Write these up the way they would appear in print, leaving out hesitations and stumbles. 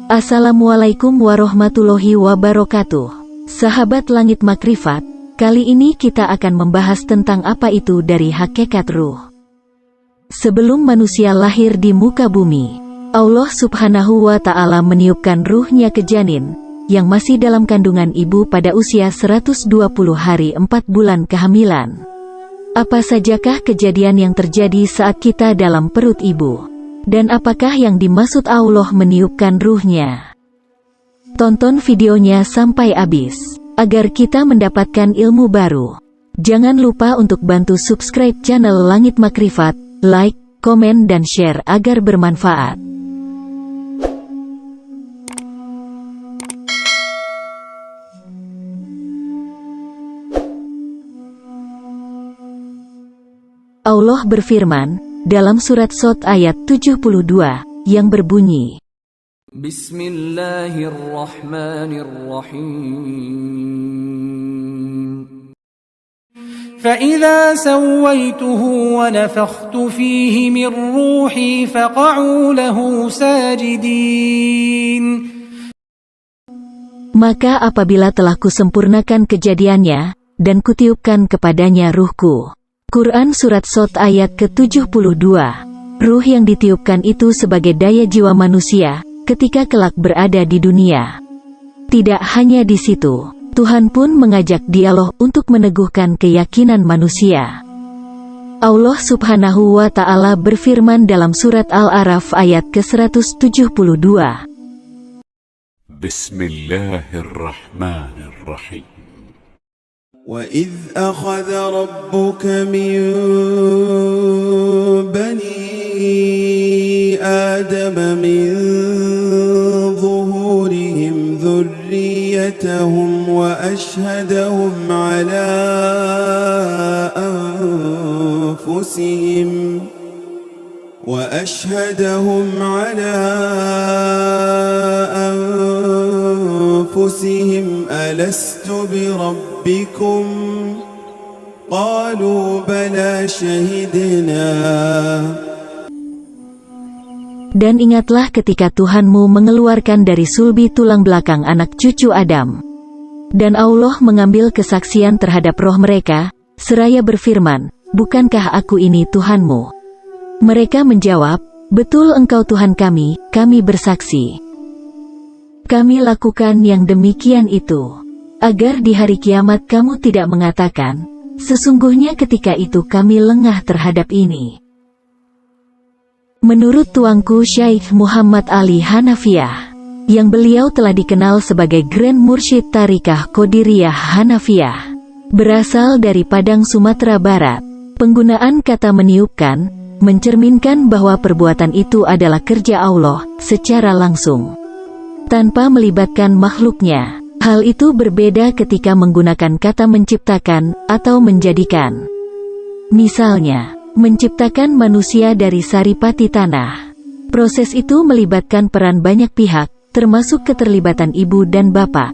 Assalamualaikum warahmatullahi wabarakatuh. Sahabat Langit Makrifat, kali ini kita akan membahas tentang apa itu dari hakikat ruh. Sebelum manusia lahir di muka bumi, Allah Subhanahu wa Ta'ala meniupkan ruhnya ke janin yang masih dalam kandungan ibu pada usia 120 hari 4 bulan kehamilan. Apa sajakah kejadian yang terjadi saat kita dalam perut ibu? Dan apakah yang dimaksud Allah meniupkan ruhnya? Tonton videonya sampai habis, agar kita mendapatkan ilmu baru. Jangan lupa untuk bantu subscribe channel Langit Makrifat, like, komen dan share agar bermanfaat. Allah berfirman dalam surat Shad ayat 72 yang berbunyi, Bismillahirrahmanirrahim. فَإِذَا سَوَّيْتُهُ وَنَفَخْتُ فِيهِ مِنْ رُوحِي فَقَعُوا لَهُ سَاجِدِينَ. Maka apabila telah kusempurnakan kejadiannya dan kutiupkan kepadanya ruhku. Quran Surat Shad ayat ke-72. Ruh yang ditiupkan itu sebagai daya jiwa manusia ketika kelak berada di dunia. Tidak hanya di situ, Tuhan pun mengajak dialog untuk meneguhkan keyakinan manusia. Allah Subhanahu wa Ta'ala berfirman dalam surat Al-A'raf ayat ke-172. Bismillahirrahmanirrahim. وَإِذْ أَخَذَ رَبُّكَ مِنْ بَنِي آدَمَ مِنْ ظُهُورِهِمْ ذُرِّيَّتَهُمْ وَأَشْهَدَهُمْ عَلَى أنفسهم ألست بربكم قالوا بلى شهدنا. Dan ingatlah ketika Tuhanmu mengeluarkan dari sulbi tulang belakang anak cucu Adam. Dan Allah mengambil kesaksian terhadap roh mereka, seraya berfirman, bukankah aku ini Tuhanmu? Mereka menjawab, betul engkau Tuhan kami bersaksi. Kami lakukan yang demikian itu, agar di hari kiamat kamu tidak mengatakan, sesungguhnya ketika itu kami lengah terhadap ini. Menurut tuanku Syekh Muhammad Ali Hanafiyah, yang beliau telah dikenal sebagai Grand Mursyid Tarikah Qadiriyah Hanafiyah, berasal dari Padang Sumatera Barat, penggunaan kata meniupkan, mencerminkan bahwa perbuatan itu adalah kerja Allah secara langsung, tanpa melibatkan makhluknya. Hal itu berbeda ketika menggunakan kata menciptakan atau menjadikan. Misalnya, menciptakan manusia dari saripati tanah. Proses itu melibatkan peran banyak pihak, termasuk keterlibatan ibu dan bapak.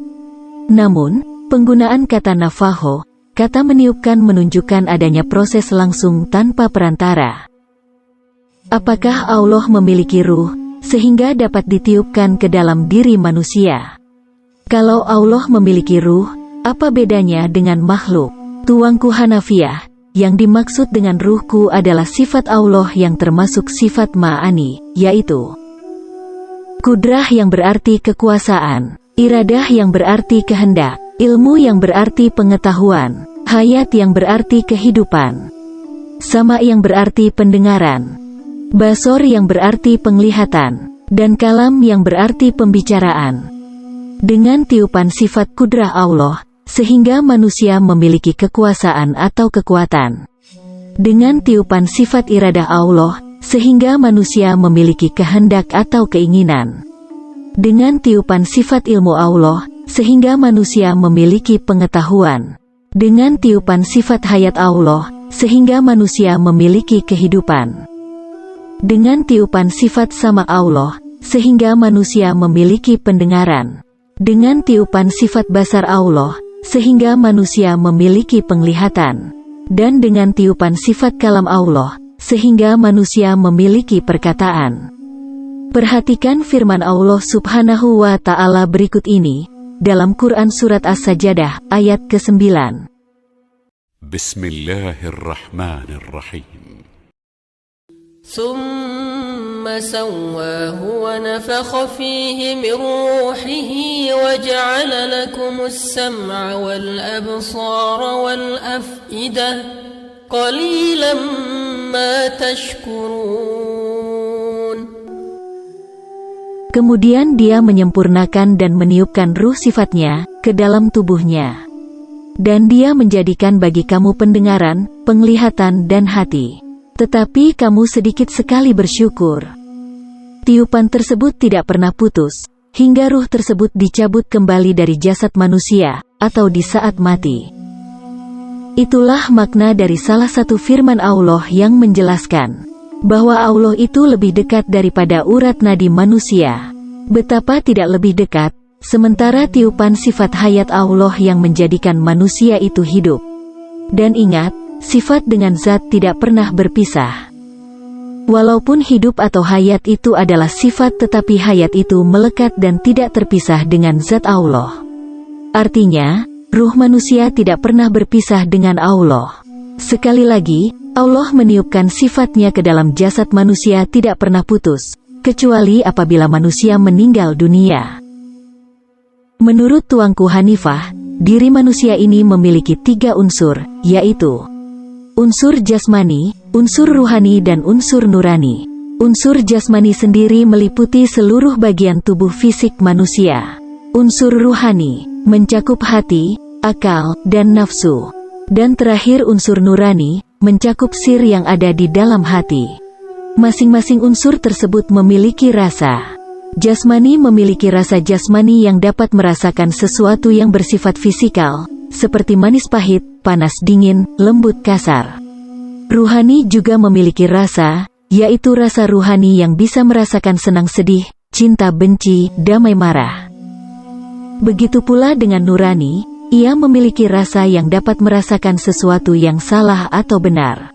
Namun, penggunaan kata nafaho, kata meniupkan menunjukkan adanya proses langsung tanpa perantara. Apakah Allah memiliki ruh, sehingga dapat ditiupkan ke dalam diri manusia? Kalau Allah memiliki ruh, apa bedanya dengan makhluk? Tuanku Hanafiyah, yang dimaksud dengan ruhku adalah sifat Allah yang termasuk sifat ma'ani, yaitu kudrah yang berarti kekuasaan, iradah yang berarti kehendak, ilmu yang berarti pengetahuan, hayat yang berarti kehidupan, sama yang berarti pendengaran, basor yang berarti penglihatan, dan kalam yang berarti pembicaraan. Dengan tiupan sifat kudrah Allah, sehingga manusia memiliki kekuasaan atau kekuatan. Dengan tiupan sifat iradah Allah, sehingga manusia memiliki kehendak atau keinginan. Dengan tiupan sifat ilmu Allah, sehingga manusia memiliki pengetahuan. Dengan tiupan sifat hayat Allah, sehingga manusia memiliki kehidupan. Dengan tiupan sifat sama Allah, sehingga manusia memiliki pendengaran. Dengan tiupan sifat basar Allah, sehingga manusia memiliki penglihatan. Dan dengan tiupan sifat kalam Allah, sehingga manusia memiliki perkataan. Perhatikan firman Allah Subhanahu wa Ta'ala berikut ini dalam Quran Surat As-Sajdah ayat ke-9. Bismillahirrahmanirrahim. ثم سواه ونفخ فيه من روحه وجعل لكم السمع والأبصار والأفئدة قليلا ما تشكرون. Kemudian dia menyempurnakan dan meniupkan ruh sifatnya ke dalam tubuhnya. Dan dia menjadikan bagi kamu pendengaran, penglihatan dan hati. Tetapi kamu sedikit sekali bersyukur. Tiupan tersebut tidak pernah putus, hingga ruh tersebut dicabut kembali dari jasad manusia, atau di saat mati. Itulah makna dari salah satu firman Allah yang menjelaskan bahwa Allah itu lebih dekat daripada urat nadi manusia. Betapa tidak lebih dekat, sementara tiupan sifat hayat Allah yang menjadikan manusia itu hidup. Dan ingat, sifat dengan zat tidak pernah berpisah. Walaupun hidup atau hayat itu adalah sifat, tetapi hayat itu melekat dan tidak terpisah dengan zat Allah. Artinya, ruh manusia tidak pernah berpisah dengan Allah. Sekali lagi, Allah meniupkan sifatnya ke dalam jasad manusia tidak pernah putus, kecuali apabila manusia meninggal dunia. Menurut Tuanku Hanifah, diri manusia ini memiliki 3 unsur, yaitu unsur jasmani, unsur ruhani dan unsur nurani. Unsur jasmani sendiri meliputi seluruh bagian tubuh fisik manusia. Unsur ruhani mencakup hati, akal, dan nafsu. Dan terakhir unsur nurani mencakup sir yang ada di dalam hati. Masing-masing unsur tersebut memiliki rasa. Jasmani memiliki rasa jasmani yang dapat merasakan sesuatu yang bersifat fisikal, seperti manis pahit, panas dingin, lembut kasar. Ruhani juga memiliki rasa, yaitu rasa ruhani yang bisa merasakan senang sedih, cinta benci, damai marah. Begitu pula dengan nurani, ia memiliki rasa yang dapat merasakan sesuatu yang salah atau benar.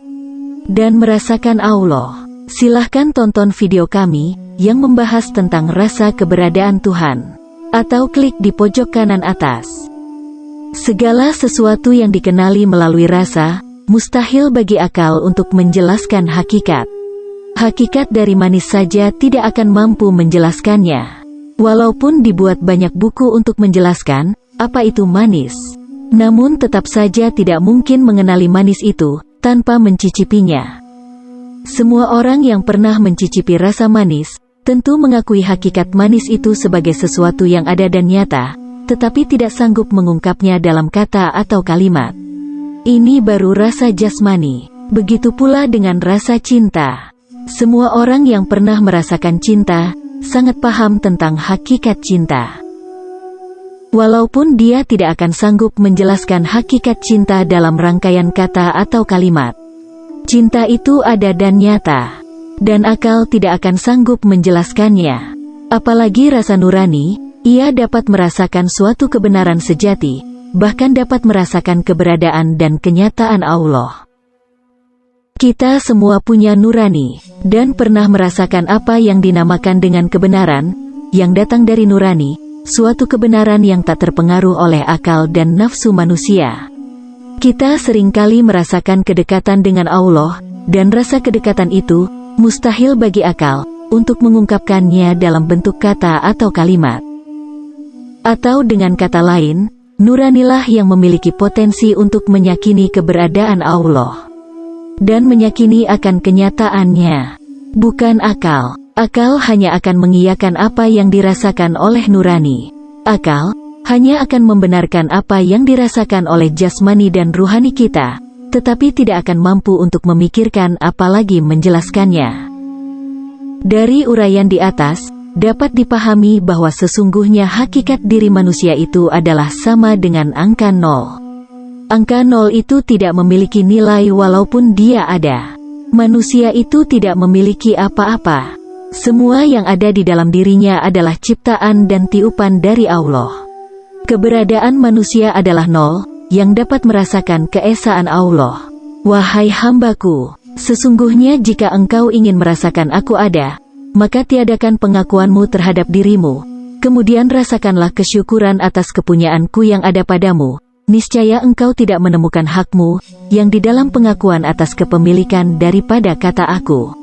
Dan merasakan Allah. Silahkan tonton video kami yang membahas tentang rasa keberadaan Tuhan. Atau klik di pojok kanan atas. Segala sesuatu yang dikenali melalui rasa, mustahil bagi akal untuk menjelaskan hakikat. Hakikat dari manis saja tidak akan mampu menjelaskannya. Walaupun dibuat banyak buku untuk menjelaskan apa itu manis, namun tetap saja tidak mungkin mengenali manis itu tanpa mencicipinya. Semua orang yang pernah mencicipi rasa manis tentu mengakui hakikat manis itu sebagai sesuatu yang ada dan nyata, tetapi tidak sanggup mengungkapnya dalam kata atau kalimat. Ini baru rasa jasmani. Begitu pula dengan rasa cinta. Semua orang yang pernah merasakan cinta sangat paham tentang hakikat cinta. Walaupun dia tidak akan sanggup menjelaskan hakikat cinta dalam rangkaian kata atau kalimat. Cinta itu ada dan nyata, dan akal tidak akan sanggup menjelaskannya. Apalagi rasa nurani, ia dapat merasakan suatu kebenaran sejati, bahkan dapat merasakan keberadaan dan kenyataan Allah. Kita semua punya nurani, dan pernah merasakan apa yang dinamakan dengan kebenaran, yang datang dari nurani, suatu kebenaran yang tak terpengaruh oleh akal dan nafsu manusia. Kita seringkali merasakan kedekatan dengan Allah, dan rasa kedekatan itu mustahil bagi akal untuk mengungkapkannya dalam bentuk kata atau kalimat. Atau dengan kata lain, nuranilah yang memiliki potensi untuk meyakini keberadaan Allah dan meyakini akan kenyataannya, bukan akal. Akal hanya akan mengiyakan apa yang dirasakan oleh nurani. Akal hanya akan membenarkan apa yang dirasakan oleh jasmani dan ruhani kita, tetapi tidak akan mampu untuk memikirkan apalagi menjelaskannya. Dari uraian di atas, dapat dipahami bahwa sesungguhnya hakikat diri manusia itu adalah sama dengan angka 0. Angka 0 itu tidak memiliki nilai walaupun dia ada. Manusia itu tidak memiliki apa-apa. Semua yang ada di dalam dirinya adalah ciptaan dan tiupan dari Allah. Keberadaan manusia adalah 0, yang dapat merasakan keesaan Allah. Wahai hambaku, sesungguhnya jika engkau ingin merasakan aku ada, maka tiadakan pengakuanmu terhadap dirimu. Kemudian rasakanlah kesyukuran atas kepunyaanku yang ada padamu. Niscaya engkau tidak menemukan hakmu, yang di dalam pengakuan atas kepemilikan daripada kata aku.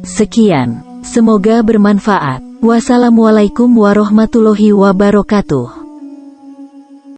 Sekian, semoga bermanfaat. Wassalamualaikum warahmatullahi wabarakatuh.